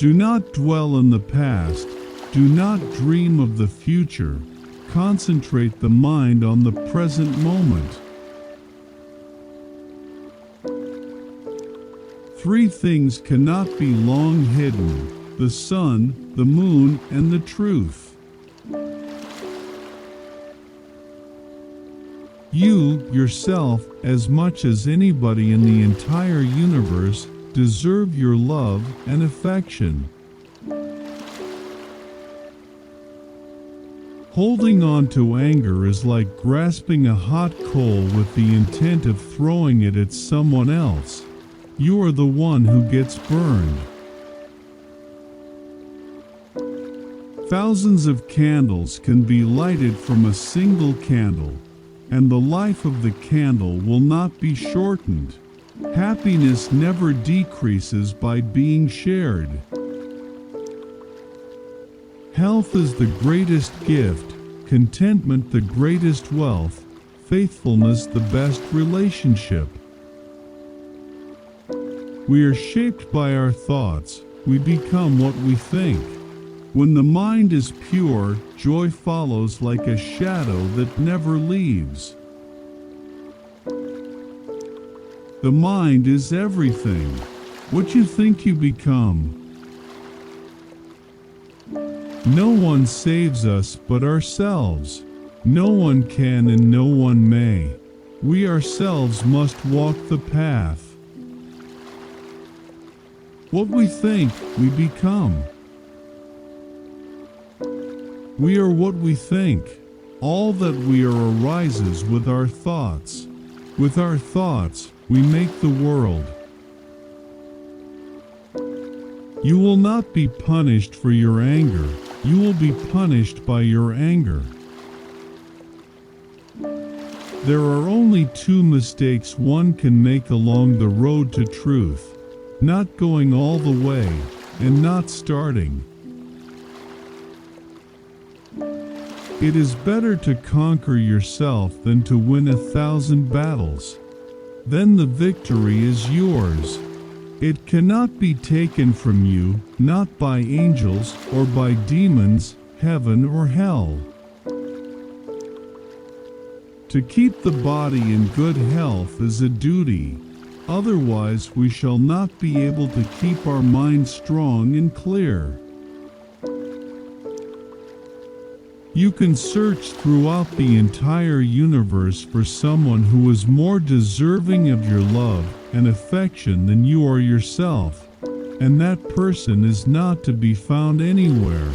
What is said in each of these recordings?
Do not dwell in the past. Do not dream of the future. Concentrate the mind on the present moment. 3 things cannot be long hidden: the sun, the moon, and the truth. You, yourself, as much as anybody in the entire universe, deserve your love and affection. Holding on to anger is like grasping a hot coal with the intent of throwing it at someone else. You are the one who gets burned. Thousands of candles can be lighted from a single candle, and the life of the candle will not be shortened. Happiness never decreases by being shared. Health is the greatest gift, contentment the greatest wealth, faithfulness the best relationship. We are shaped by our thoughts. We become what we think. When the mind is pure, joy follows like a shadow that never leaves. The mind is everything. What you think you become. No one saves us but ourselves. No one can and no one may. We ourselves must walk the path. What we think, we become. We are what we think. All that we are arises with our thoughts. With our thoughts, we make the world. You will not be punished for your anger. You will be punished by your anger. There are only 2 mistakes one can make along the road to truth: not going all the way, and not starting. It is better to conquer yourself than to win 1,000 battles. Then the victory is yours. It cannot be taken from you, not by angels or by demons, heaven or hell. To keep the body in good health is a duty. Otherwise we shall not be able to keep our mind strong and clear. You can search throughout the entire universe for someone who is more deserving of your love and affection than you are yourself, and that person is not to be found anywhere.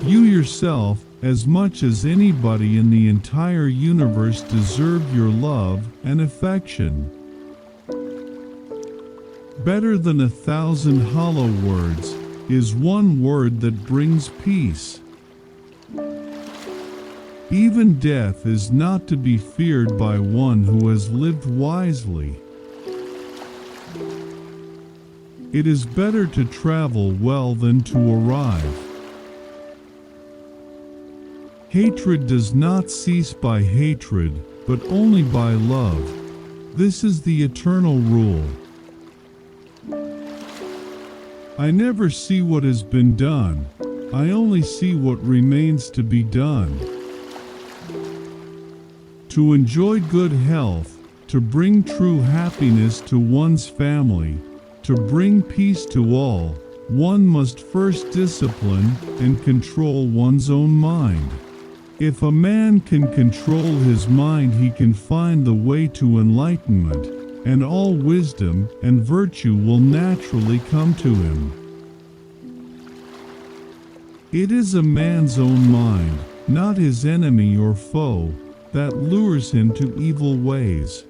You yourself, as much as anybody in the entire universe, deserve your love and affection. Better than 1,000 hollow words is one word that brings peace. Even death is not to be feared by one who has lived wisely. It is better to travel well than to arrive. Hatred does not cease by hatred, but only by love. This is the eternal rule. I never see what has been done. I only see what remains to be done. To enjoy good health, to bring true happiness to one's family, to bring peace to all, one must first discipline and control one's own mind. If a man can control his mind, he can find the way to enlightenment, and all wisdom and virtue will naturally come to him. It is a man's own mind, not his enemy or foe, that lures him to evil ways.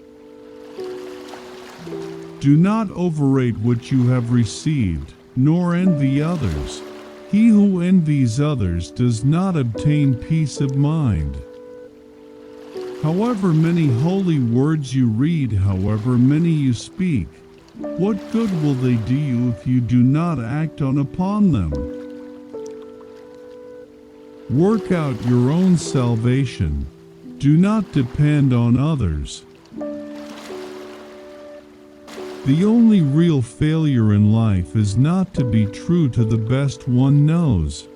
Do not overrate what you have received, nor envy others. He who envies others does not obtain peace of mind. However many holy words you read, however many you speak, what good will they do you if you do not act upon them? Work out your own salvation. Do not depend on others. The only real failure in life is not to be true to the best one knows.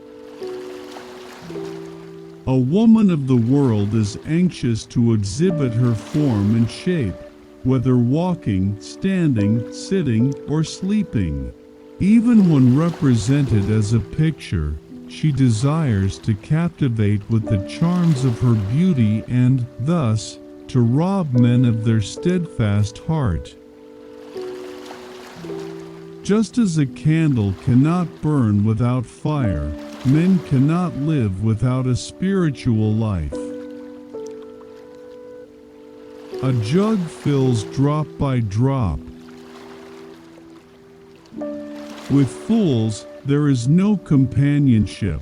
A woman of the world is anxious to exhibit her form and shape, whether walking, standing, sitting, or sleeping. Even when represented as a picture, she desires to captivate with the charms of her beauty and, thus, to rob men of their steadfast heart. Just as a candle cannot burn without fire, men cannot live without a spiritual life. A jug fills drop by drop. With fools, there is no companionship.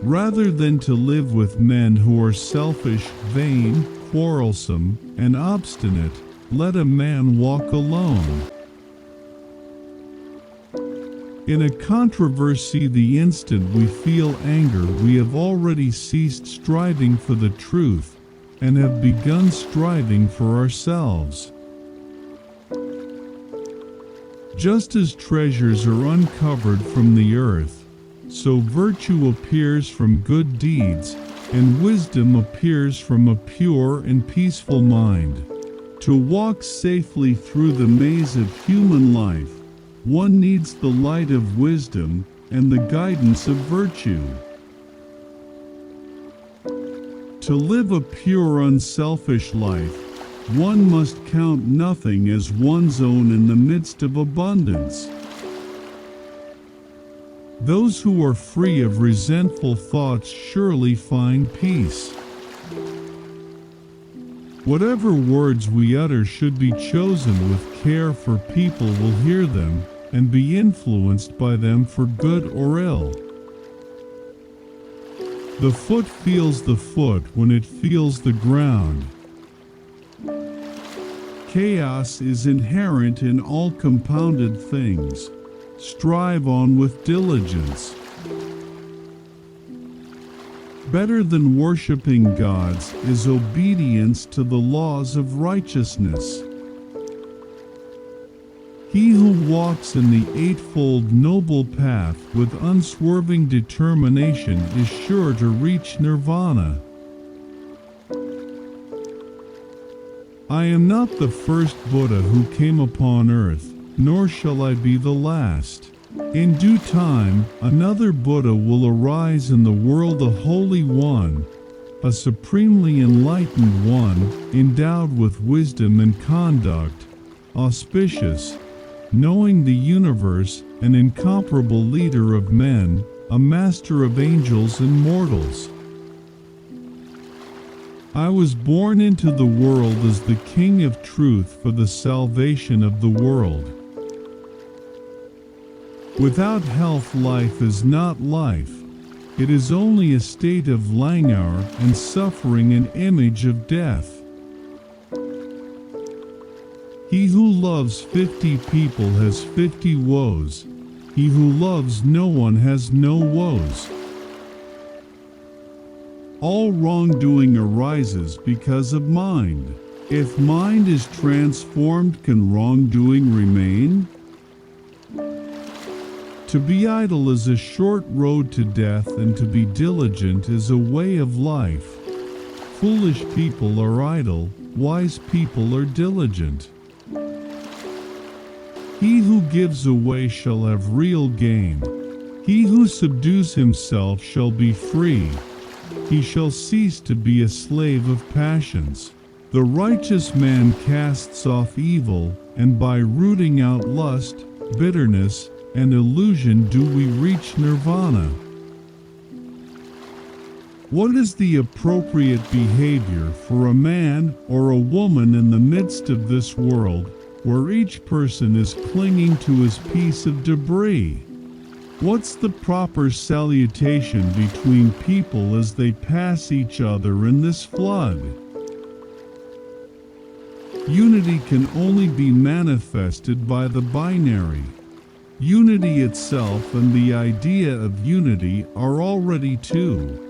Rather than to live with men who are selfish, vain, quarrelsome, and obstinate, let a man walk alone. In a controversy, the instant we feel anger, we have already ceased striving for the truth and have begun striving for ourselves. Just as treasures are uncovered from the earth, so virtue appears from good deeds, and wisdom appears from a pure and peaceful mind. To walk safely through the maze of human life, one needs the light of wisdom and the guidance of virtue. To live a pure, unselfish life, one must count nothing as one's own in the midst of abundance. Those who are free of resentful thoughts surely find peace. Whatever words we utter should be chosen with care, for people will hear them and be influenced by them for good or ill. The foot feels the foot when it feels the ground. Chaos is inherent in all compounded things. Strive on with diligence. Better than worshiping gods is obedience to the laws of righteousness. He who walks in the eightfold noble path with unswerving determination is sure to reach nirvana. I am not the first Buddha who came upon earth, nor shall I be the last. In due time, another Buddha will arise in the world, a holy one, a supremely enlightened one, endowed with wisdom and conduct, auspicious, knowing the universe, an incomparable leader of men, a master of angels and mortals. I was born into the world as the King of Truth for the salvation of the world. Without health, life is not life. It is only a state of languor and suffering, an image of death. He who loves 50 people has 50 woes. He who loves no one has no woes. All wrongdoing arises because of mind. If mind is transformed, can wrongdoing remain? To be idle is a short road to death, and to be diligent is a way of life. Foolish people are idle, wise people are diligent. He who gives away shall have real gain. He who subdues himself shall be free. He shall cease to be a slave of passions. The righteous man casts off evil, and by rooting out lust, bitterness, and illusion do we reach nirvana. What is the appropriate behavior for a man or a woman in the midst of this world, where each person is clinging to his piece of debris? What's the proper salutation between people as they pass each other in this flood? Unity can only be manifested by the binary. Unity itself and the idea of unity are already two.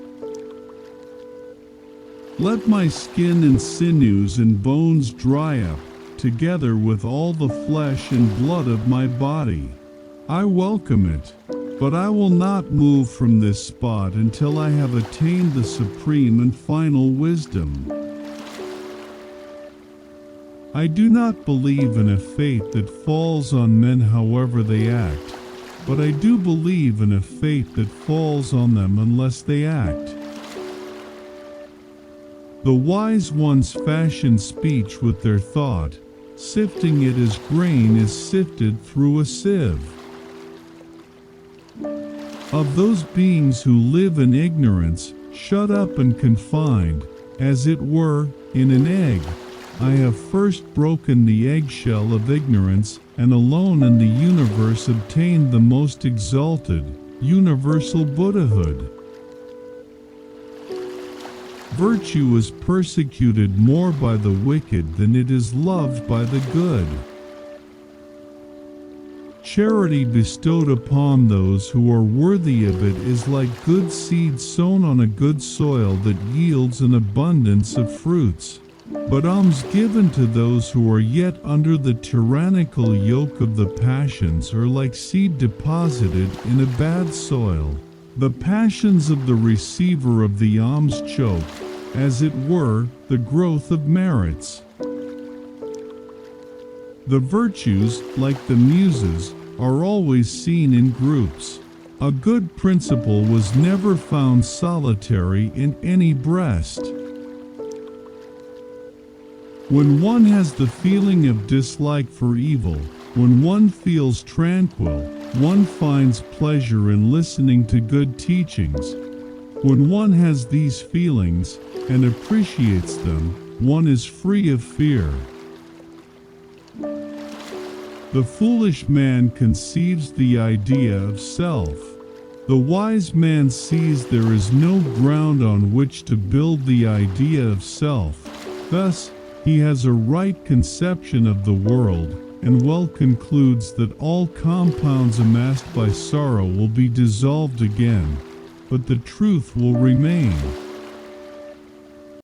Let my skin and sinews and bones dry up, together with all the flesh and blood of my body. I welcome it, but I will not move from this spot until I have attained the supreme and final wisdom. I do not believe in a fate that falls on men however they act, but I do believe in a fate that falls on them unless they act. The wise ones fashion speech with their thought, sifting it as grain is sifted through a sieve. Of those beings who live in ignorance, shut up and confined, as it were, in an egg, I have first broken the eggshell of ignorance, and alone in the universe obtained the most exalted, universal Buddhahood. Virtue is persecuted more by the wicked than it is loved by the good. Charity bestowed upon those who are worthy of it is like good seed sown on a good soil that yields an abundance of fruits. But alms given to those who are yet under the tyrannical yoke of the passions are like seed deposited in a bad soil. The passions of the receiver of the alms choke, as it were, the growth of merits. The virtues, like the muses, are always seen in groups. A good principle was never found solitary in any breast. When one has the feeling of dislike for evil, when one feels tranquil, one finds pleasure in listening to good teachings. When one has these feelings and appreciates them, one is free of fear. The foolish man conceives the idea of self. The wise man sees there is no ground on which to build the idea of self. Thus, he has a right conception of the world, and well concludes that all compounds amassed by sorrow will be dissolved again, but the truth will remain.